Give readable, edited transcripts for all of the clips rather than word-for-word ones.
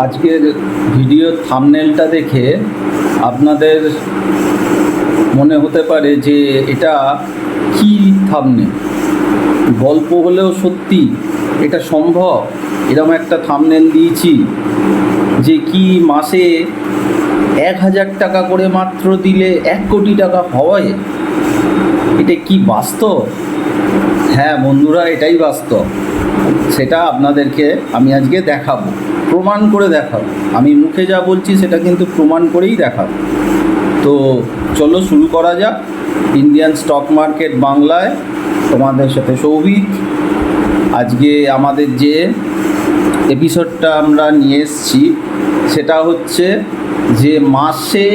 আজকের ভিডিও থাম্বনেলটা দেখে আপনাদের মনে হতে পারে যে এটা কি থাম্বনেল, গল্প হলেও সত্যি এটা সম্ভব? এরকম একটা থাম্বনেল দিয়েছি যে কি মাসে 1000 টাকা করে মাত্র দিলে 1 কোটি টাকা হয়। এটা কি বাস্তব? হ্যাঁ বন্ধুরা, এটাই বাস্তব। সেটা আপনাদেরকে আমি আজকে দেখাবো, প্রমাণ করে দেখাবো। আমি মুখে যা বলছি সেটা কিন্তু প্রমাণ করেই দেখাবো। তো চলো শুরু করা যাক। ইন্ডিয়ান স্টক মার্কেট বাংলায় তোমাদের সাথে সৌভিক। আজকে আমাদের যে এপিসোডটা আমরা নিয়ে এসেছি সেটা হচ্ছে যে মাসে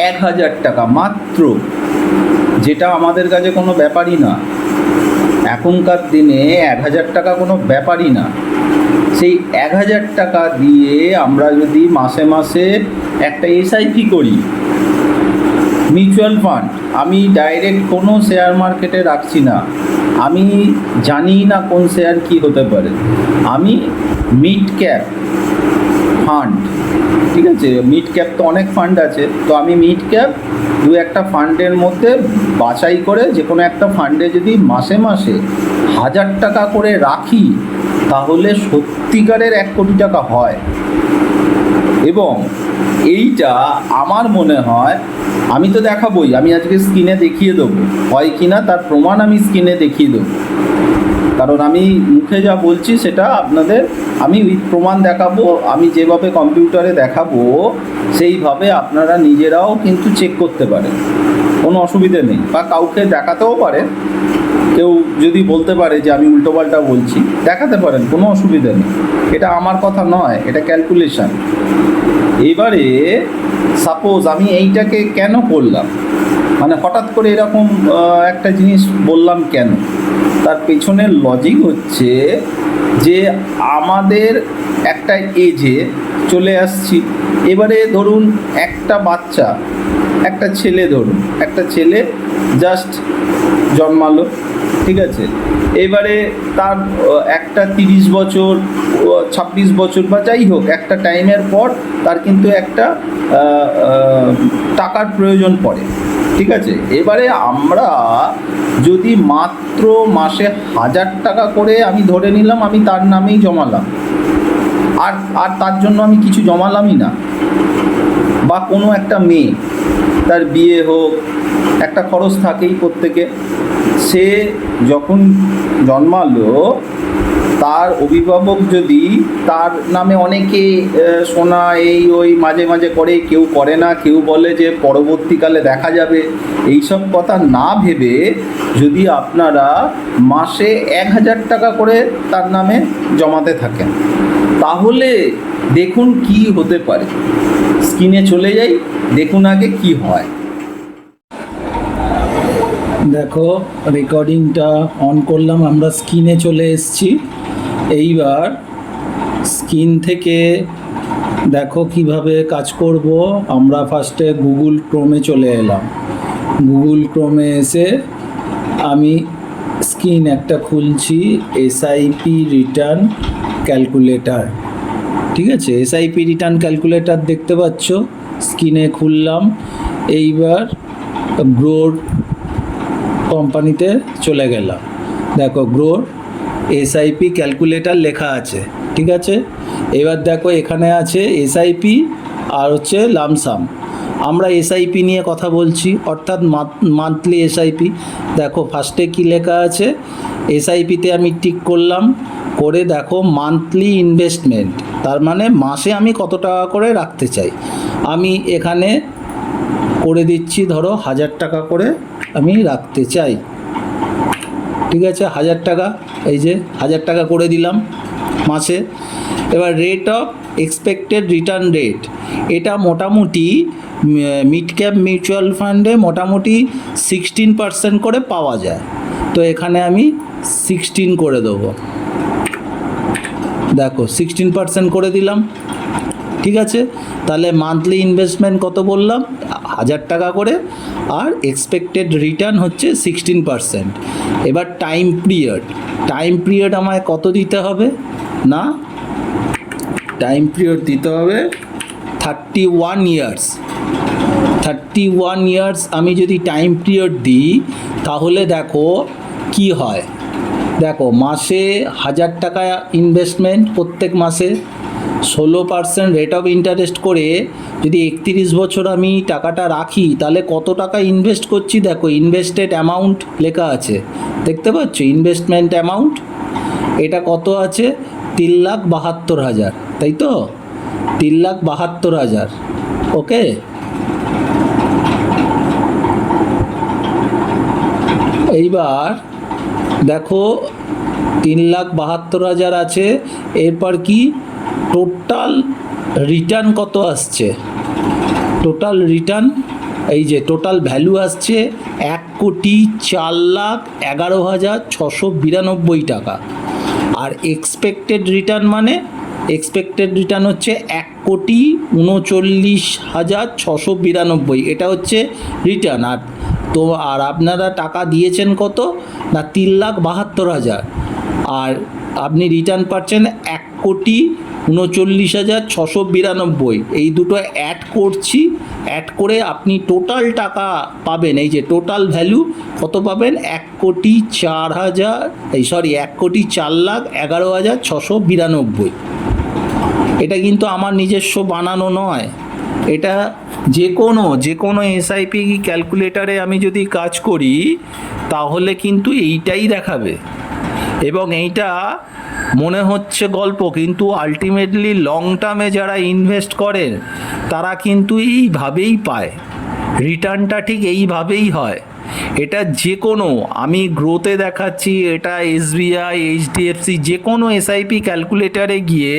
1000 টাকা মাত্র, যেটা আমাদের কাছে কোনো ব্যাপারই না। এখনকার দিনে 1000 টাকা কোনো ব্যাপারই না। সেই 1000 টাকা দিয়ে আমরা যদি মাসে মাসে একটা এসআইপি করি, মিউচুয়াল ফান্ড, আমি ডাইরেক্ট কোনো শেয়ার মার্কেটে রাখছি না, আমি জানি না কোন শেয়ার কি হতে পারে, আমি মিড ক্যাপ ফান্ড, ঠিক আছে, মিড ক্যাপ তো অনেক ফান্ড আছে, তো আমি মিড ক্যাপ দু একটা ফান্ডের মধ্যে বাছাই করে যে কোনো একটা ফান্ডে যদি মাসে মাসে 1000 টাকা করে রাখি তাহলে সত্যিকারের 1 কোটি টাকা হয়। এবং এইটা আমার মনে হয়, আমি তো দেখাবই, আমি আজকে স্ক্রিনে দেখিয়ে দেবো, হয় কি না তার প্রমাণ আমি স্ক্রিনে দেখিয়ে দেবো। কারণ আমি মুখে যা বলছি সেটা আপনাদের আমি উইথ প্রমাণ দেখাবো। আমি যেভাবে কম্পিউটারে দেখাবো সেইভাবে আপনারা নিজেরাও কিন্তু চেক করতে পারেন, কোনো অসুবিধে নেই। বা কাউকে দেখাতেও পারেন, কেউ যদি বলতে পারে যে আমি উল্টোপাল্টা বলছি, দেখাতে পারেন, কোনো অসুবিধা নেই। এটা আমার কথা নয়, এটা ক্যালকুলেশন। এবারে সাপোজ আমি এইটাকে কেন করলাম, মানে হঠাৎ করে এরকম একটা জিনিস বললাম কেন, তার পেছনের লজিক হচ্ছে যে আমাদের একটা এজে চলে আসছি। এবারে ধরুন একটা বাচ্চা, একটা ছেলে, ধরুন একটা ছেলে জাস্ট জন্মালো, ঠিক আছে, এবারে তার একটা 30 বছর 26 বছর বা যাই হোক একটা টাইমের পর তার কিন্তু একটা টাকার প্রয়োজন পড়ে, ঠিক আছে। এবারে আমরা যদি মাত্র মাসে 1000 টাকা করে আমি ধরে নিলাম, আমি তার নামেই জমালাম, আর তার জন্য আমি কিছু জমালামই না, বা কোনো একটা মেয়ে, তার বিয়ে হোক, একটা খরচ থাকেই প্রত্যেকে, সে যখন জন্মালো তার অভিভাবক যদি তার নামে অনেকে সোনা এই ওই মাঝে মাঝে করে, কেউ করে না, কেউ বলে যে পরবর্তীকালে দেখা যাবে, এইসব কথা না ভেবে যদি আপনারা মাসে 1000 টাকা করে তার নামে জমাতে থাকেন তাহলে দেখুন কি হতে পারে। স্ক্রিনে চলে যাই, দেখুন আগে কি হয়। দেখো রেকর্ডিংটা অন করলাম, আমরা স্ক্রিনে চলে এসেছি। এইবার স্ক্রিন থেকে দেখো কিভাবে কাজ করব। আমরা ফার্স্টে গুগল ক্রোমে চলে এলাম। গুগল ক্রোমে এসে আমি স্ক্রিন একটা খুলছি, এসআইপি রিটার্ন ক্যালকুলেটর, ঠিক আছে, এসআইপি রিটার্ন ক্যালকুলেটর দেখতে পাচ্ছ, স্ক্রিনে খুললাম। এইবার গ্রোর কোম্পানিতে চলে গেলাম। দেখো গ্রোর এসআইপি ক্যালকুলেটর লেখা আছে, ঠিক আছে। এবার দেখো এখানে আছে এসআইপি আর হচ্ছে লামসাম। আমরা এসআইপি নিয়ে কথা বলছি, অর্থাৎ মান্থলি এসআইপি। দেখো ফার্স্টে কি লেখা আছে, এসআইপিতে আমি টিক করলাম, করে দেখো মান্থলি ইনভেস্টমেন্ট, তার মানে মাসে আমি কত টাকা করে রাখতে চাই। আমি এখানে করে দিচ্ছি, ধরো 1000 টাকা করে আমি রাখতে চাই, ঠিক আছে, 1000 টাকা, এই যে 1000 টাকা করে দিলাম মাসে। এবার rate of expected return rate, এটা মোটামুটি মিড ক্যাপ মিউচুয়াল ফান্ডে মোটামুটি 16% করে পাওয়া যায়, তো এখানে আমি 16 করে দেবো। দেখো 16% করে দিলাম, ঠিক আছে। তাহলে মান্থলি ইনভেস্টমেন্ট কত বললাম, 1000 টাকা করে, আর এক্সপেক্টেড রিটার্ন হচ্ছে 16%। এবার টাইম পিরিয়ড আমায় কত দিতে হবে না, টাইম পিরিয়ড দিতে হবে 31 ইয়ার্স। 31 ইয়ার্স আমি যদি টাইম পিরিয়ড দিই তাহলে দেখো কি হয়। দেখো মাসে 1000 টাকা ইনভেস্টমেন্ট, প্রত্যেক মাসে 16% রেট অফ ইন্টারেস্ট করে যদি 31 বছর আমি টাকাটা রাখি তাহলে কত টাকা ইনভেস্ট করছি দেখো, ইনভেস্টেড অ্যামাউন্ট লেখা আছে, দেখতে পাচ্ছ ইনভেস্টমেন্ট অ্যামাউন্ট, এটা কত আছে 3,72,000, তাই তো 3,72,000। ওকে, এইবার দেখো 3,72,000 আছে, এরপর কি টোটাল রিটার্ন কত আসছে, টোটাল রিটার্ন এই যে টোটাল ভ্যালু আসছে 1,04,11,692 টাকা। আর এক্সপেক্টেড রিটার্ন মানে এক্সপেক্টেড রিটার্ন হচ্ছে 1,39,692, এটা হচ্ছে রিটার্ন। আর আপনারা টাকা দিয়েছেন কত না 3,72,000, আর আপনি রিটার্ন পাচ্ছেন 1,39,692। এই দুটো অ্যাড করছি, অ্যাড করে আপনি টোটাল টাকা পাবেন, এই যে টোটাল ভ্যালু কত পাবেন 1,04,11,692। এটা কিন্তু আমার নিজস্ব বানানো নয়, এটা যে কোনো এসআইপি ক্যালকুলেটারে আমি যদি কাজ করি তাহলে কিন্তু এইটাই দেখাবে। এবং এইটা মনে হচ্ছে গল্প, কিন্তু আলটিমেটলি লং টার্মে যারা ইনভেস্ট করেন তারা কিন্তু এইভাবেই পায়, রিটার্নটা ঠিক এইভাবেই হয়। এটা যে কোনো, আমি গ্রোতে দেখাচ্ছি, এটা এসবিআই, এইচডিএফসি, যে কোনো এসআইপি ক্যালকুলেটারে গিয়ে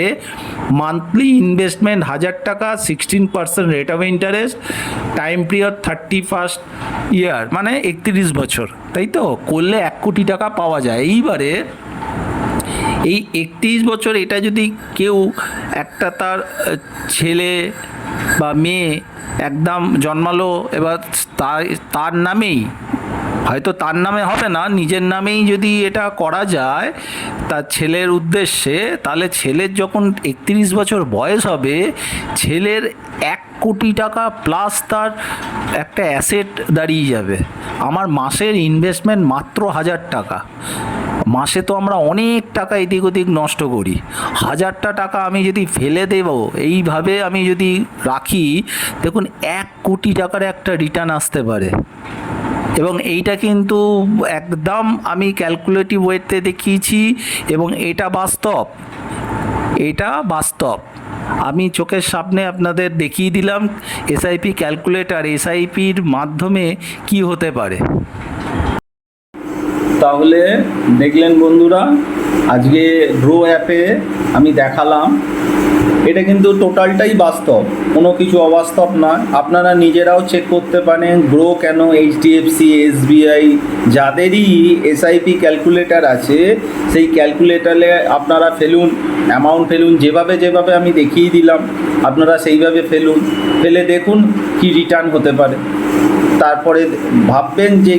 মান্থলি ইনভেস্টমেন্ট 1000 টাকা, 16% rate of interest, time period 31 ইয়ার মানে 31 বছর, তাই তো করলে 1 কোটি টাকা পাওয়া যায়। এইবারে এই 31 বছর এটা যদি কেউ একটা তার ছেলে বা মেয়ে একদম জন্মালো, এবার তার নামেই, হয়তো তার নামে হবে না, নিজের নামেই যদি এটা করা যায় তার ছেলের উদ্দেশ্যে, তাহলে ছেলের যখন 31 বছর বয়স হবে ছেলের 1 কোটি টাকা প্লাস তার একটা অ্যাসেট দাঁড়িয়ে যাবে। আমার মাসের ইনভেস্টমেন্ট মাত্র 1000 টাকা, মাসে তো আমরা অনেক টাকা এদিক ওদিক নষ্ট করি, 1000টা টাকা আমি যদি ফেলে দেব এইভাবে আমি যদি রাখি, দেখুন 1 কোটি টাকার একটা রিটার্ন আসতে পারে। এবং এইটা কিন্তু একদম আমি ক্যালকুলেটিভ ওয়েতে দেখিয়েছি এবং এটা বাস্তব, এটা বাস্তব। আমি চোখের সামনে আপনাদের দেখিয়ে দিলাম এসআইপি ক্যালকুলেটার, এসআইপির মাধ্যমে কি হতে পারে। তাহলে দেখলেন বন্ধুরা, আজকে গ্রো অ্যাপে আমি দেখালাম, এটা কিন্তু টোটালটাই বাস্তব, কোনো কিছু অবাস্তব নয়। আপনারা নিজেরাও চেক করতে পারেন গ্রো কেন, এইচডিএফসি, এসবিআই, যাদেরই এসআইপি ক্যালকুলেটার আছে সেই ক্যালকুলেটারে আপনারা ফেলুন, অ্যামাউন্ট ফেলুন, যেভাবে যেভাবে আমি দেখিয়ে দিলাম আপনারা সেইভাবে ফেলুন, ফেলে দেখুন কি রিটার্ন হতে পারে। তারপরে ভাববেন যে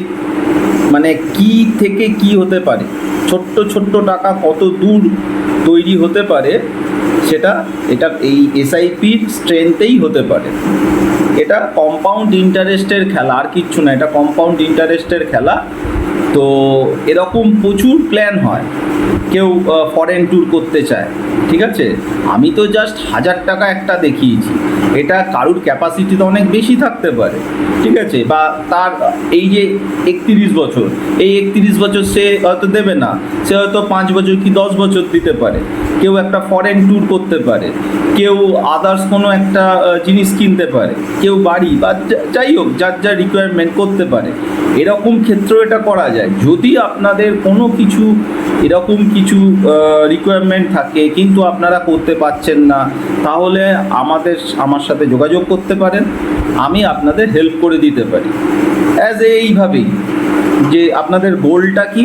মানে কি থেকে কি হতে পারে, ছোট্ট ছোট্ট টাকা কত দূর তৈরি হতে পারে, সেটা এটা এই এসআইপির স্ট্রেংথেই হতে পারে। এটা কম্পাউন্ড ইন্টারেস্টের খেলা, আর কিচ্ছু না, এটা কম্পাউন্ড ইন্টারেস্টের খেলা। তো এরকম প্রচুর প্ল্যান হয়, কেউ ফরেন ট্যুর করতে চায়, ঠিক আছে, আমি তো জাস্ট 1000 টাকা একটা দেখিয়েছি, এটা কারুর ক্যাপাসিটি তো অনেক বেশি থাকতে পারে, ঠিক আছে, বা তার এই যে 31 বছর, এই 31 বছর সে হয়তো দেবে না, সে হয়তো 5 বছর কি 10 বছর দিতে পারে, কেউ একটা ফরেন ট্যুর করতে পারে, কেউ আদার্স কোনো একটা জিনিস কিনতে পারে, কেউ বাড়ি বা যাই হোক যার যা রিকোয়ারমেন্ট করতে পারে। এরকম ক্ষেত্রেও এটা করা যায়। যদি আপনাদের কোনো কিছু এরকম কিছু রিকোয়ারমেন্ট থাকে কিন্তু আপনারা করতে পারছেন না, তাহলে আমার সাথে যোগাযোগ করতে পারেন, আমি আপনাদের হেল্প করে দিতে পারি। এইভাবেই যে আপনাদের গোলটা কি,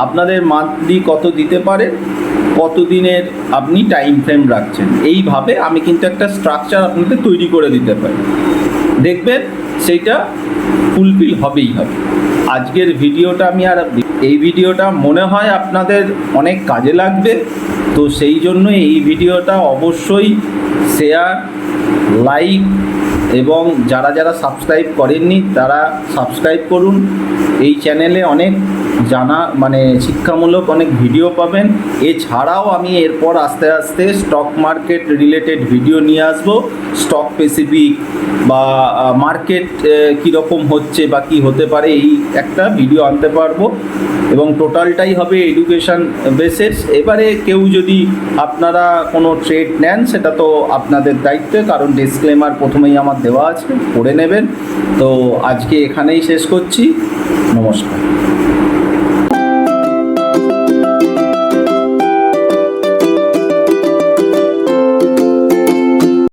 আপনাদের মান্থলি কত দিতে পারে, কতদিনের আপনি টাইম ফ্রেম রাখছেন, এইভাবে আমি কিন্তু একটা স্ট্রাকচার আপনাদের তৈরি করে দিতে পারি, দেখবেন সেইটা ফুলফিল হবেই হবে। আজকের ভিডিওটা এই ভিডিওটা মনে হয় আপনাদের অনেক কাজে লাগবে। তো সেই জন্য এই ভিডিওটা অবশ্যই শেয়ার, লাইক এবং যারা যারা সাবস্ক্রাইব করেননি তারা সাবস্ক্রাইব করুন। এই চ্যানেলে অনেক শিক্ষামূলক অনেক ভিডিও পাবেন। এছাড়াও আমি এরপর আস্তে আস্তে স্টক মার্কেট রিলেটেড ভিডিও নিয়ে আসবো, স্টক স্পেসিফিক বা মার্কেট কীরকম হচ্ছে বা কী হতে পারে এই একটা ভিডিও আনতে পারবো, এবং টোটালটাই হবে এডুকেশন বেসিস। এবারে কেউ যদি আপনারা কোনো ট্রেড নেন সেটা তো আপনাদের দায়িত্বে, কারণ ডিসক্লেমার প্রথমেই আমার দেওয়া আছে, পড়ে নেবেন। তো আজকে এখানেই শেষ করছি, নমস্কার।